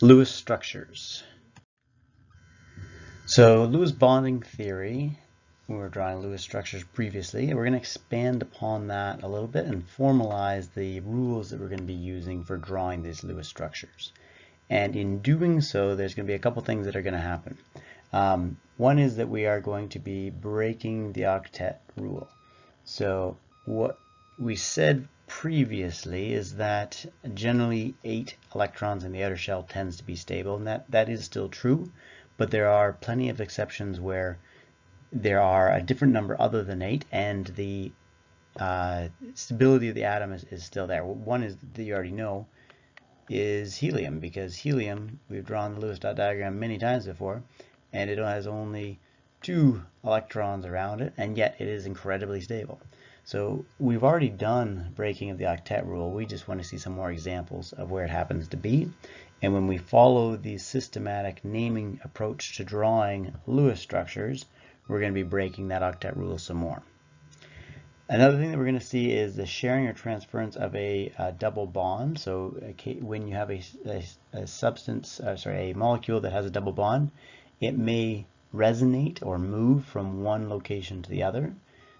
Lewis structures. So Lewis bonding theory, we were drawing Lewis structures previously, and we're going to expand upon that a little bit and formalize the rules that we're going to be using for drawing these Lewis structures. And in doing so, there's going to be a couple things that are going to happen. One is that we are going to be breaking the octet rule. So what we said previously is that generally 8 electrons in the outer shell tends to be stable, and that is still true, but there are plenty of exceptions where there are a different number other than 8, and the stability of the atom is still there. One is that you already know is helium, because helium, we've drawn the Lewis dot diagram many times before, and it has only 2 electrons around it, and yet it is incredibly stable. So we've already done breaking of the octet rule. We just want to see some more examples of where it happens to be. And when we follow the systematic naming approach to drawing Lewis structures, we're going to be breaking that octet rule some more. Another thing that we're going to see is the sharing or transference of a double bond. So when you have a molecule that has a double bond, it may resonate or move from one location to the other.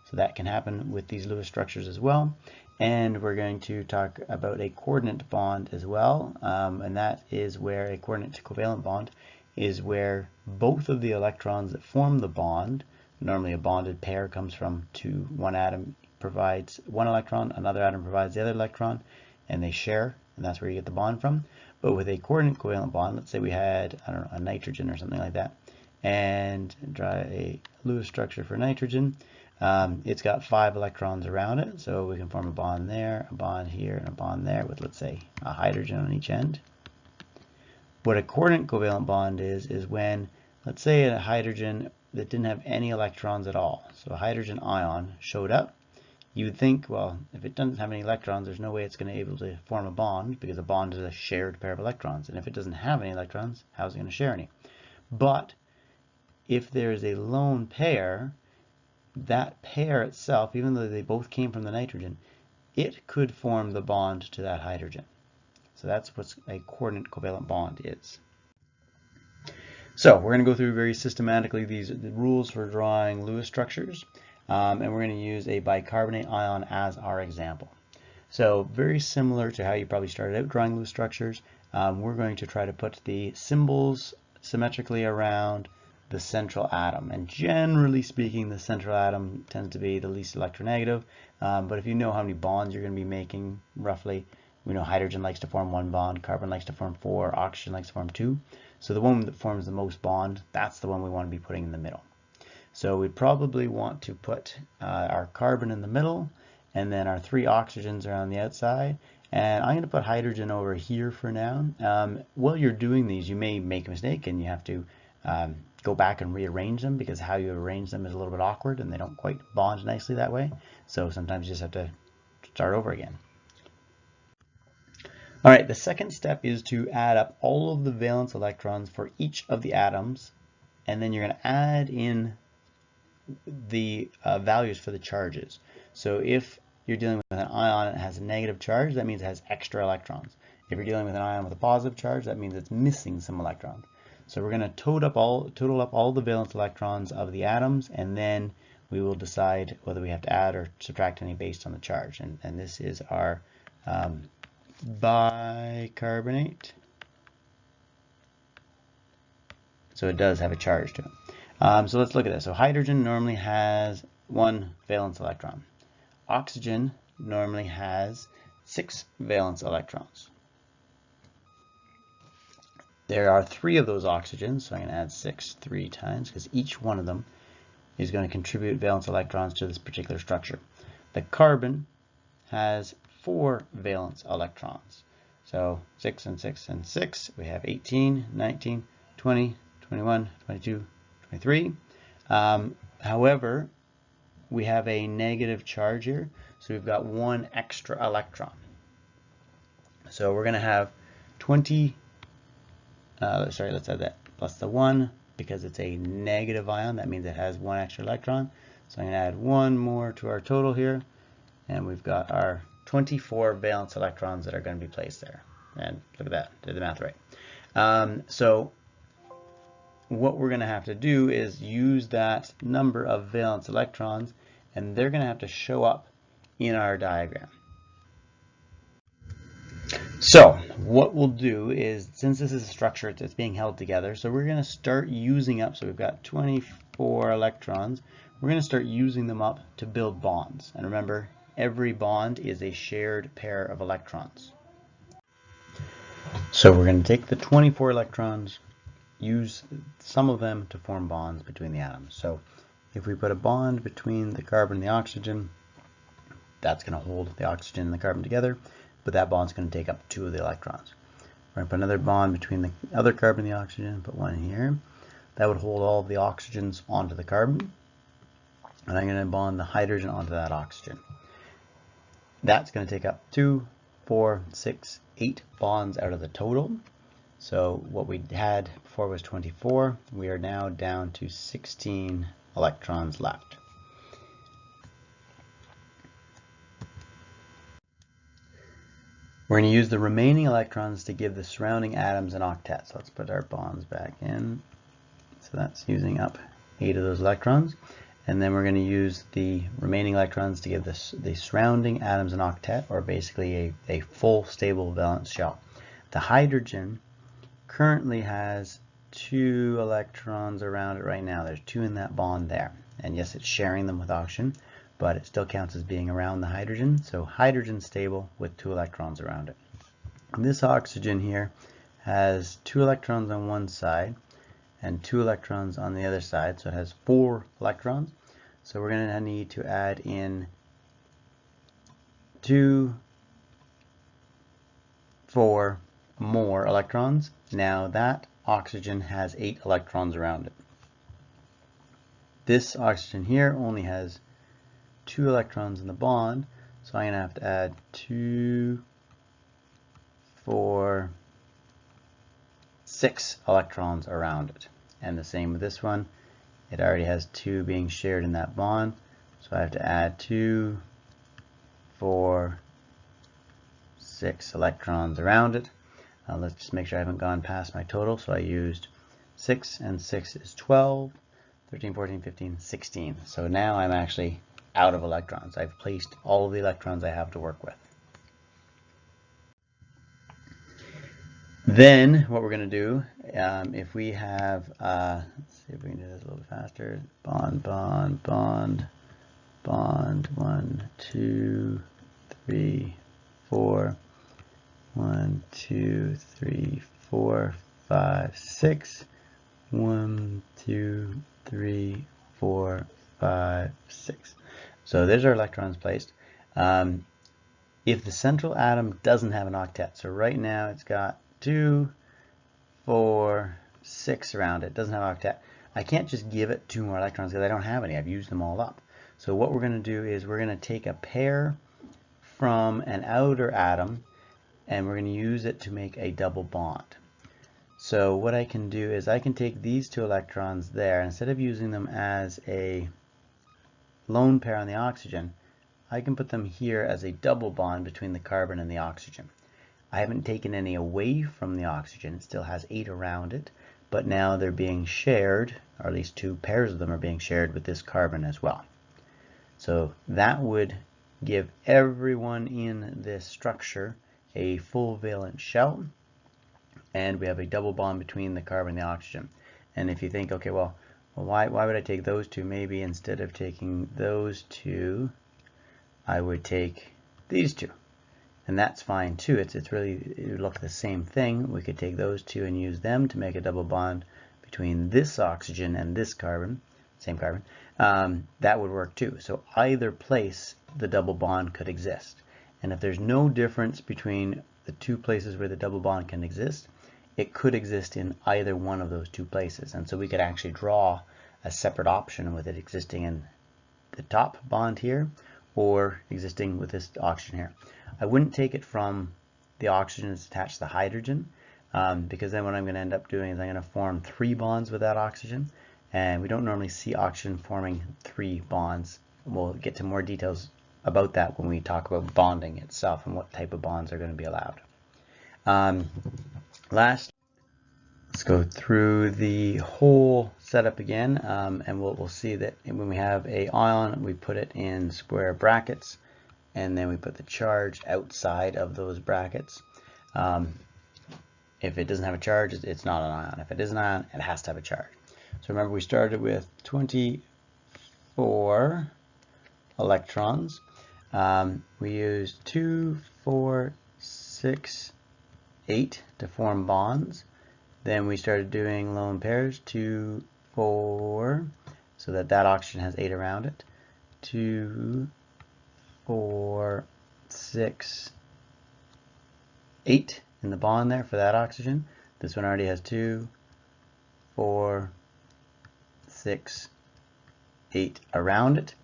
So that can happen with these Lewis structures as well. And we're going to talk about a coordinate bond as well. And that is where a coordinate covalent bond is where both of the electrons that form the bond, normally a bonded pair comes from one atom provides one electron, another atom provides the other electron, and they share, and that's where you get the bond from. But with a coordinate covalent bond, let's say we had, I don't know, a nitrogen or something like that, and draw a Lewis structure for nitrogen. It's got 5 electrons around it, so we can form a bond there, a bond here, and a bond there with, let's say, a hydrogen on each end. What a coordinate covalent bond is when, let's say, a hydrogen that didn't have any electrons at all, so a hydrogen ion showed up. You would think, well, if it doesn't have any electrons, there's no way it's going to be able to form a bond, because a bond is a shared pair of electrons. And if it doesn't have any electrons, how is it going to share any? But if there is a lone pair, that pair itself, even though they both came from the nitrogen, it could form the bond to that hydrogen. So that's what a coordinate covalent bond is. So we're going to go through very systematically the rules for drawing Lewis structures, and we're going to use a bicarbonate ion as our example. So very similar to how you probably started out drawing Lewis structures, we're going to try to put the symbols symmetrically around the central atom, and generally speaking the central atom tends to be the least electronegative, but if you know how many bonds you're going to be making roughly, we know hydrogen likes to form 1 bond, carbon likes to form 4, oxygen likes to form 2, so the one that forms the most bond, that's the one we want to be putting in the middle. So we probably want to put our carbon in the middle, and then our 3 oxygens are on the outside, and I'm going to put hydrogen over here for now. While you're doing these, you may make a mistake and you have to go back and rearrange them, because how you arrange them is a little bit awkward and they don't quite bond nicely that way. So sometimes you just have to start over again. All right, the second step is to add up all of the valence electrons for each of the atoms, and then you're going to add in the values for the charges. So if you're dealing with an ion and it has a negative charge, that means it has extra electrons. If you're dealing with an ion with a positive charge, that means it's missing some electrons. So we're going to total up all the valence electrons of the atoms, and then we will decide whether we have to add or subtract any based on the charge. And this is our bicarbonate. So it does have a charge to it. So let's look at this. So hydrogen normally has 1 valence electron. Oxygen normally has 6 valence electrons. There are 3 of those oxygens, so I'm going to add 6 3 times, because each one of them is going to contribute valence electrons to this particular structure. The carbon has 4 valence electrons. So 6 and 6 and 6, we have 18, 19, 20, 21, 22, 23. However, we have a negative charge here, so we've got 1 extra electron. So we're going to have 20, let's add that plus the 1, because it's a negative ion, that means it has 1 extra electron. So I'm going to add 1 more to our total here, and we've got our 24 valence electrons that are going to be placed there. And look at that, did the math right. So what we're going to have to do is use that number of valence electrons, and they're going to have to show up in our diagram. So what we'll do is, since this is a structure, it's being held together, so we're going to start using up, so we've got 24 electrons, we're going to start using them up to build bonds. And remember, every bond is a shared pair of electrons. So we're going to take the 24 electrons, use some of them to form bonds between the atoms. So if we put a bond between the carbon and the oxygen, that's going to hold the oxygen and the carbon together, but that bond's going to take up 2 of the electrons. We're going to put another bond between the other carbon and the oxygen, put one here. That would hold all of the oxygens onto the carbon, and I'm going to bond the hydrogen onto that oxygen. That's going to take up 2, 4, 6, 8 bonds out of the total. So what we had before was 24. We are now down to 16 electrons left. We're going to use the remaining electrons to give the surrounding atoms an octet. So let's put our bonds back in. So that's using up 8 of those electrons. And then we're going to use the remaining electrons to give the surrounding atoms an octet, or basically a full stable valence shell. The hydrogen currently has 2 electrons around it right now. There's 2 in that bond there. And yes, it's sharing them with oxygen, but it still counts as being around the hydrogen. So hydrogen stable with 2 electrons around it. And this oxygen here has 2 electrons on one side and 2 electrons on the other side. So it has 4 electrons. So we're going to need to add in 2, 4 more electrons. Now that oxygen has 8 electrons around it. This oxygen here only has 2 electrons in the bond, so I'm going to have to add 2, 4, 6 electrons around it. And the same with this one. It already has 2 being shared in that bond, so I have to add 2, 4, 6 electrons around it. Let's just make sure I haven't gone past my total. So I used 6 and 6 is 12, 13, 14, 15, 16. So now I'm actually out of electrons. I've placed all of the electrons I have to work with. Then what we're going to do, if we have, let's see if we can do this a little bit faster. Bond, bond, bond, bond, 1, 2, 3, 4. 1, 2, 3, 4, 5, 6. 1, 2, 3, 4, 5, 6. So there's our electrons placed. If the central atom doesn't have an octet, so right now it's got 2, 4, 6 around it, doesn't have an octet, I can't just give it 2 more electrons because I don't have any. I've used them all up. So what we're going to do is we're going to take a pair from an outer atom, and we're going to use it to make a double bond. So what I can do is I can take these 2 electrons there, instead of using them as a lone pair on the oxygen, I can put them here as a double bond between the carbon and the oxygen. I haven't taken any away from the oxygen. It still has 8 around it, but now they're being shared, or at least 2 pairs of them are being shared with this carbon as well. So that would give everyone in this structure a full valence shell, and we have a double bond between the carbon and the oxygen. And if you think, okay, well why would I take those 2? Maybe instead of taking those 2, I would take these 2, and that's fine too. It's really, it would look the same thing. We could take those 2 and use them to make a double bond between this oxygen and this carbon, same carbon. That would work too. So either place the double bond could exist. And if there's no difference between the 2 places where the double bond can exist, it could exist in either one of those 2 places. And so we could actually draw a separate option with it existing in the top bond here or existing with this oxygen here. I wouldn't take it from the oxygen that's attached to the hydrogen, because then what I'm going to end up doing is I'm going to form 3 bonds with that oxygen, and we don't normally see oxygen forming 3 bonds. We'll get to more details about that when we talk about bonding itself and what type of bonds are going to be allowed. Last, Let's go through the whole setup again, and we'll see that when we have a ion, we put it in square brackets, and then we put the charge outside of those brackets. If it doesn't have a charge, it's not an ion. If it is an ion, it has to have a charge. So remember, we started with 24 electrons. We used 2, 4, 6, 8 to form bonds. Then we started doing lone pairs, 2, 4, so that oxygen has 8 around it. 2, 4, 6, 8 in the bond there for that oxygen. This one already has 2, 4, 6, 8 around it.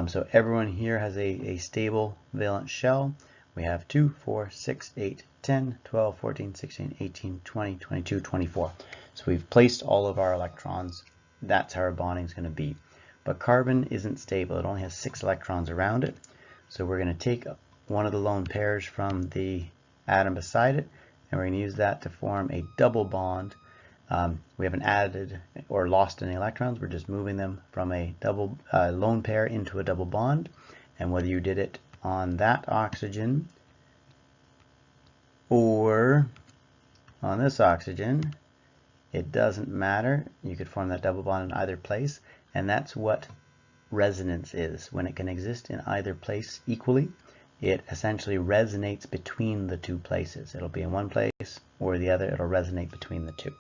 So everyone here has a stable valence shell. We have 2, 4, 6, 8, 10, 12, 14, 16, 18, 20, 22, 24. So we've placed all of our electrons. That's how our bonding is going to be. But carbon isn't stable. It only has 6 electrons around it. So we're going to take one of the lone pairs from the atom beside it, and we're going to use that to form a double bond. We haven't added or lost any electrons. We're just moving them from a double lone pair into a double bond. And whether you did it on that oxygen or on this oxygen, it doesn't matter. You could form that double bond in either place, and that's what resonance is. When it can exist in either place equally, it essentially resonates between the two places. It'll be in one place or the other. It'll resonate between the two.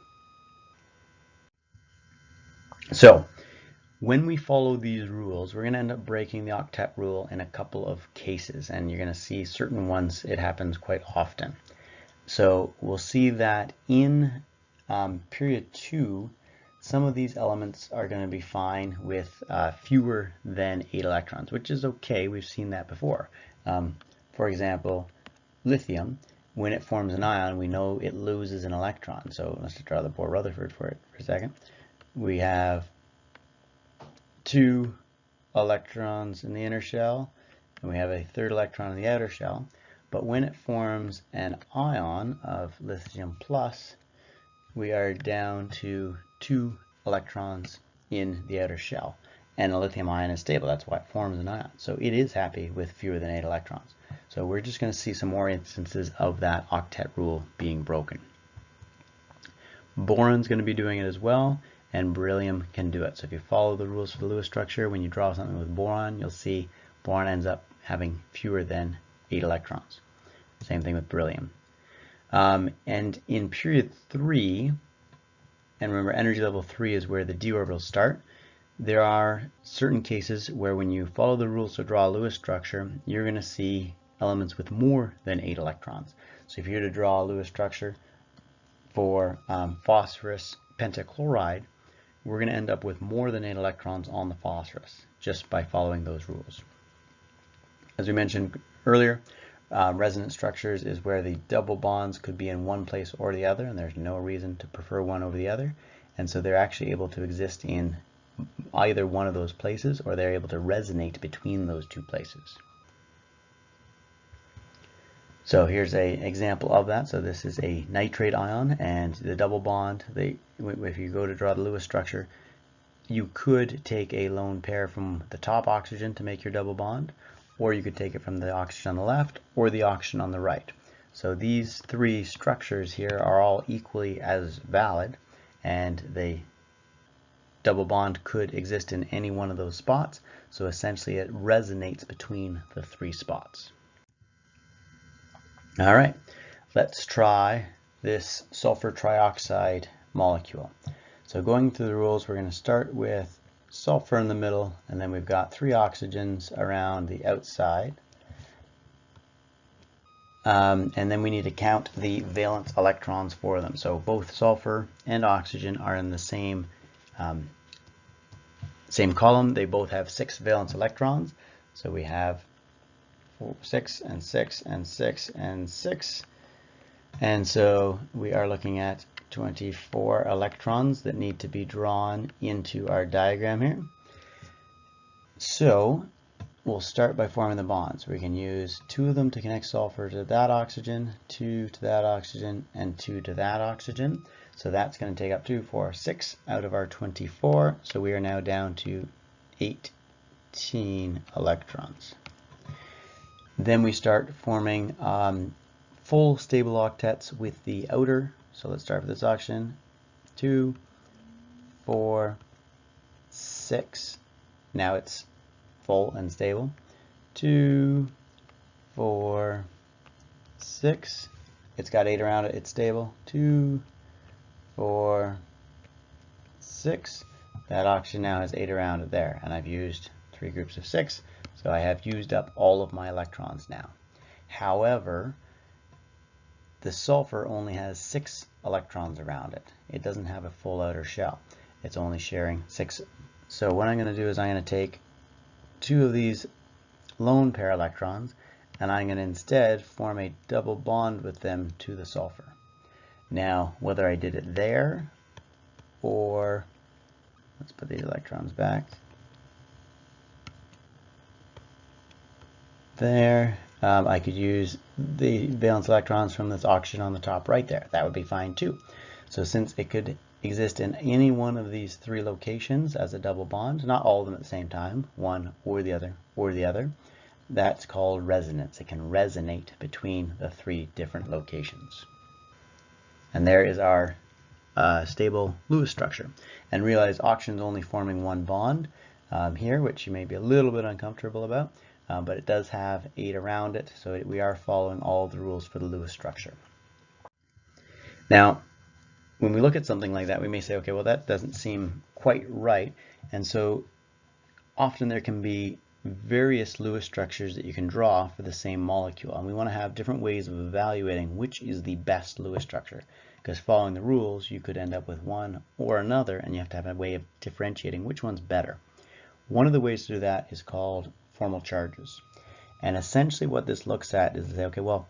So when we follow these rules, we're going to end up breaking the octet rule in a couple of cases, and you're going to see certain ones it happens quite often. So we'll see that in period 2, some of these elements are going to be fine with fewer than 8 electrons, which is okay. We've seen that before. For example, lithium, when it forms an ion, we know it loses an electron. So let's draw the Bohr Rutherford for it for a second. We have 2 electrons in the inner shell, and we have a 3rd electron in the outer shell. But when it forms an ion of lithium plus, we are down to 2 electrons in the outer shell. And a lithium ion is stable. That's why it forms an ion. So it is happy with fewer than 8 electrons. So we're just going to see some more instances of that octet rule being broken. Boron's going to be doing it as well, and beryllium can do it. So if you follow the rules for the Lewis structure, when you draw something with boron, you'll see boron ends up having fewer than 8 electrons. Same thing with beryllium. And in period 3, and remember energy level 3 is where the d orbitals start, there are certain cases where when you follow the rules to draw a Lewis structure, you're going to see elements with more than 8 electrons. So if you were to draw a Lewis structure for phosphorus pentachloride, we're going to end up with more than 8 electrons on the phosphorus just by following those rules. As we mentioned earlier, resonance structures is where the double bonds could be in one place or the other, and there's no reason to prefer one over the other. And so they're actually able to exist in either one of those places, or they're able to resonate between those two places. So here's an example of that. So this is a nitrate ion, and the double bond, if you go to draw the Lewis structure, you could take a lone pair from the top oxygen to make your double bond, or you could take it from the oxygen on the left or the oxygen on the right. So these 3 structures here are all equally as valid, and the double bond could exist in any one of those spots. So essentially it resonates between the 3 spots. All right, let's try this sulfur trioxide molecule. So going through the rules, we're going to start with sulfur in the middle, and then we've got 3 oxygens around the outside. And then we need to count the valence electrons for them. So both sulfur and oxygen are in the same column. They both have 6 valence electrons. So we have 6 and 6 and 6 and 6. And so we are looking at 24 electrons that need to be drawn into our diagram here. So we'll start by forming the bonds. We can use 2 of them to connect sulfur to that oxygen, 2 to that oxygen, and 2 to that oxygen. So that's going to take up 2, 4, 6 out of our 24. So we are now down to 18 electrons. Then we start forming full stable octets with the outer. So let's start with this oxygen. 2, 4, 6. Now it's full and stable. 2, 4, 6. It's got 8 around it. It's stable. 2, 4, 6. That oxygen now has 8 around it there, and I've used 3 groups of 6, so I have used up all of my electrons now. However, the sulfur only has 6 electrons around it. It doesn't have a full outer shell. It's only sharing 6. So what I'm going to do is I'm going to take 2 of these lone pair electrons, and I'm going to instead form a double bond with them to the sulfur. Now, whether I did it there, or let's put these electrons back there, I could use the valence electrons from this oxygen on the top right there. That would be fine too. So since it could exist in any one of these 3 locations as a double bond, not all of them at the same time, one or the other, that's called resonance. It can resonate between the 3 different locations. And there is our stable Lewis structure. And realize oxygen is only forming 1 bond here, which you may be a little bit uncomfortable about, but it does have 8 around it, so we are following all the rules for the Lewis structure. Now, when we look at something like that, we may say, okay, well, that doesn't seem quite right. And so often there can be various Lewis structures that you can draw for the same molecule. And we want to have different ways of evaluating which is the best Lewis structure. Because following the rules, you could end up with one or another, and you have to have a way of differentiating which one's better. One of the ways to do that is called formal charges. And essentially what this looks at is to say, okay, well,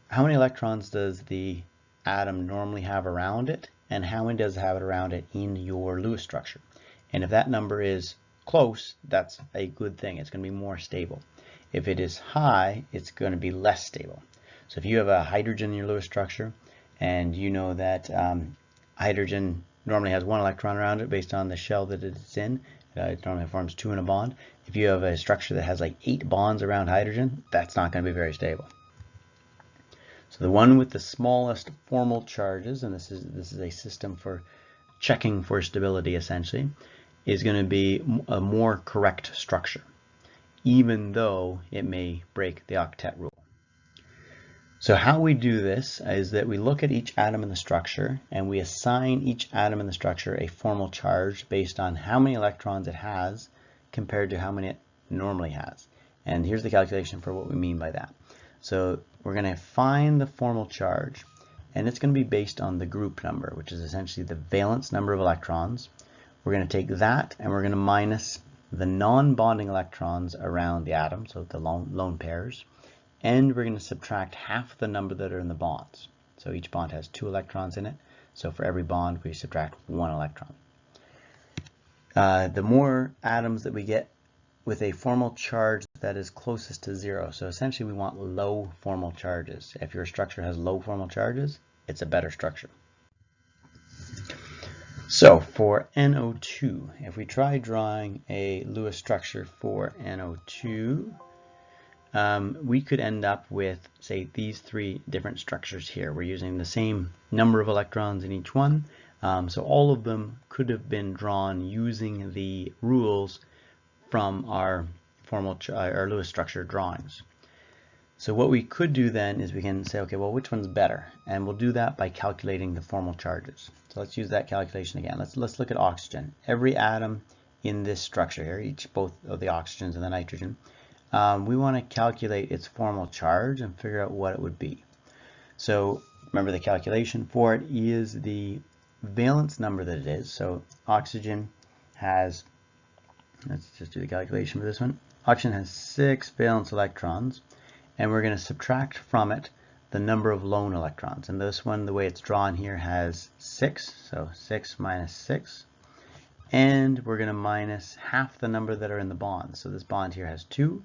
how many electrons does the atom normally have around it, and how many does it have it around it in your Lewis structure? And if that number is close, that's a good thing. It's going to be more stable. If it is high, it's going to be less stable. So if you have a hydrogen in your Lewis structure, and you know that hydrogen normally has 1 electron around it based on the shell that it's in, it normally forms 2 in a bond. If you have a structure that has like 8 bonds around hydrogen, that's not going to be very stable. So the one with the smallest formal charges, and this is a system for checking for stability essentially, is going to be a more correct structure, even though it may break the octet rule. So how we do this is that we look at each atom in the structure, and we assign each atom in the structure a formal charge based on how many electrons it has compared to how many it normally has. And here's the calculation for what we mean by that. So we're going to find the formal charge, and it's going to be based on the group number, which is essentially the valence number of electrons. We're going to take that and we're going to minus the non-bonding electrons around the atom, so the lone pairs, and we're going to subtract half the number that are in the bonds. So each bond has 2 electrons in it, so for every bond we subtract 1 electron. The more atoms that we get with a formal charge that is closest to 0. So essentially we want low formal charges. If your structure has low formal charges, it's a better structure. So for NO2, if we try drawing a Lewis structure for NO2, we could end up with, say, these 3 different structures here. We're using the same number of electrons in each one, so all of them could have been drawn using the rules from our our Lewis structure drawings. So what we could do then is we can say, okay, well, which one's better? And we'll do that by calculating the formal charges. So let's use that calculation again. Let's look at oxygen. Every atom in this structure here, both of the oxygens and the nitrogen, we want to calculate its formal charge and figure out what it would be. So remember, the calculation for it is the valence number that it is. So oxygen has, let's just do the calculation for this one. Oxygen has 6 valence electrons, and we're going to subtract from it the number of lone electrons. And this one, the way it's drawn here, has 6, so 6 minus 6. And we're going to minus half the number that are in the bonds. So this bond here has 2,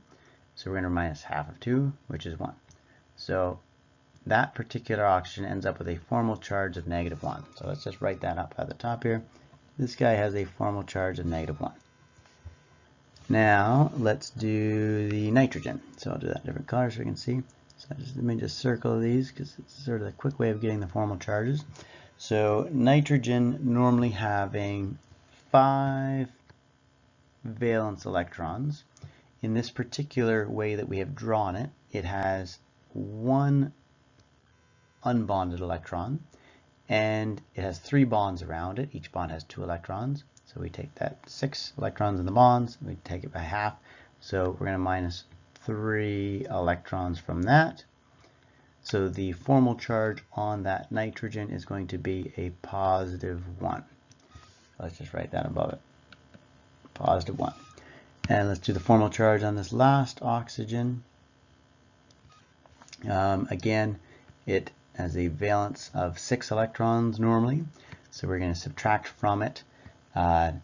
So we're going to minus half of 2, which is 1. So that particular oxygen ends up with a formal charge of -1. So let's just write that up at the top here. This guy has a formal charge of -1. Now let's do the nitrogen. So I'll do that in different colors so we can see. So let me just circle these because it's sort of a quick way of getting the formal charges. So nitrogen normally having 5 valence electrons. In this particular way that we have drawn it, it has 1 unbonded electron, and it has 3 bonds around it. Each bond has 2 electrons. So we take that 6 electrons in the bonds, we take it by half. So we're going to minus 3 electrons from that. So the formal charge on that nitrogen is going to be a +1. Let's just write that above it. +1. And let's do the formal charge on this last oxygen. Again, it has a valence of 6 electrons normally. So we're going to subtract from it the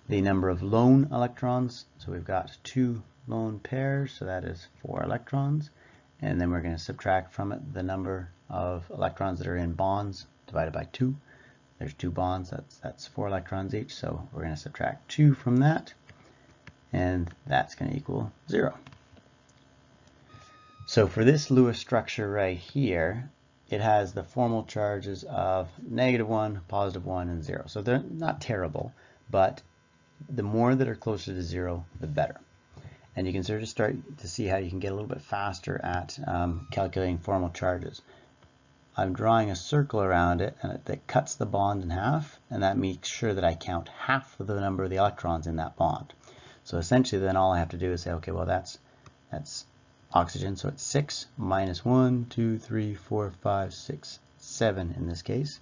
number of lone electrons. So we've got 2 lone pairs, so that is 4 electrons. And then we're going to subtract from it the number of electrons that are in bonds divided by 2. There's 2 bonds, that's 4 electrons each, so we're going to subtract 2 from that, and that's going to equal 0. So for this Lewis structure right here, it has the formal charges of -1, +1, and 0. So they're not terrible, but the more that are closer to 0, the better. And you can sort of start to see how you can get a little bit faster at calculating formal charges. I'm drawing a circle around it and that cuts the bond in half, and that makes sure that I count half of the number of the electrons in that bond. So essentially then all I have to do is say, okay, well that's oxygen, so it's 6 minus 1, 2, 3, 4, 5, 6, 7 in this case.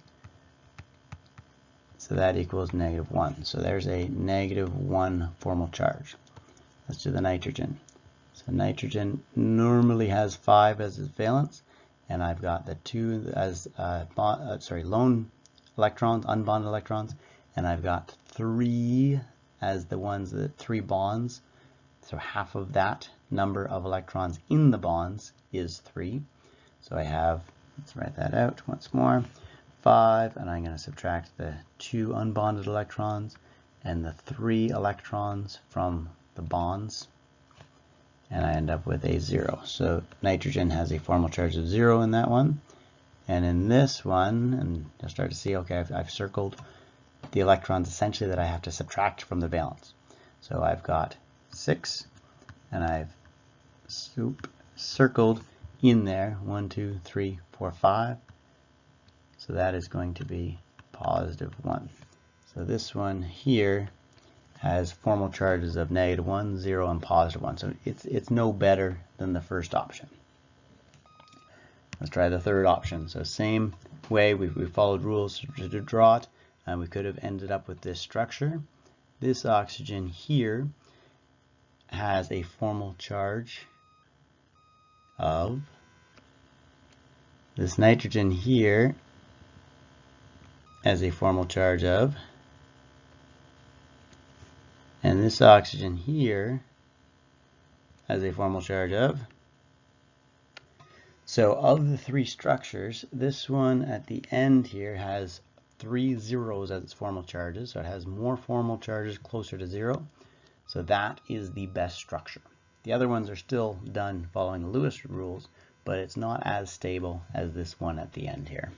So that equals -1. So there's a -1 formal charge. Let's do the nitrogen. So nitrogen normally has 5 as its valence, and I've got the 2 as lone electrons, unbonded electrons, and I've got 3 as the ones that 3 bonds. So half of that number of electrons in the bonds is 3. So I have, let's write that out once more, 5, and I'm going to subtract the 2 unbonded electrons and the 3 electrons from the bonds, and I end up with a 0. So nitrogen has a formal charge of 0 in that one. And in this one, and you'll start to see, okay, I've circled the electrons essentially that I have to subtract from the valence. So I've got 6, and I've circled in there 1, 2, 3, 4, 5. So that is going to be +1. So this one here has formal charges of -1, 0, and +1. So it's no better than the first option. Let's try the third option. So same way, we followed rules to draw it, and we could have ended up with this structure. This oxygen here has a formal charge of, this nitrogen here has a formal charge of, and this oxygen here has a formal charge of. So of the 3 structures, this one at the end here has 3 zeros as its formal charges, so it has more formal charges closer to 0. So that is the best structure. The other ones are still done following the Lewis rules, but it's not as stable as this one at the end here.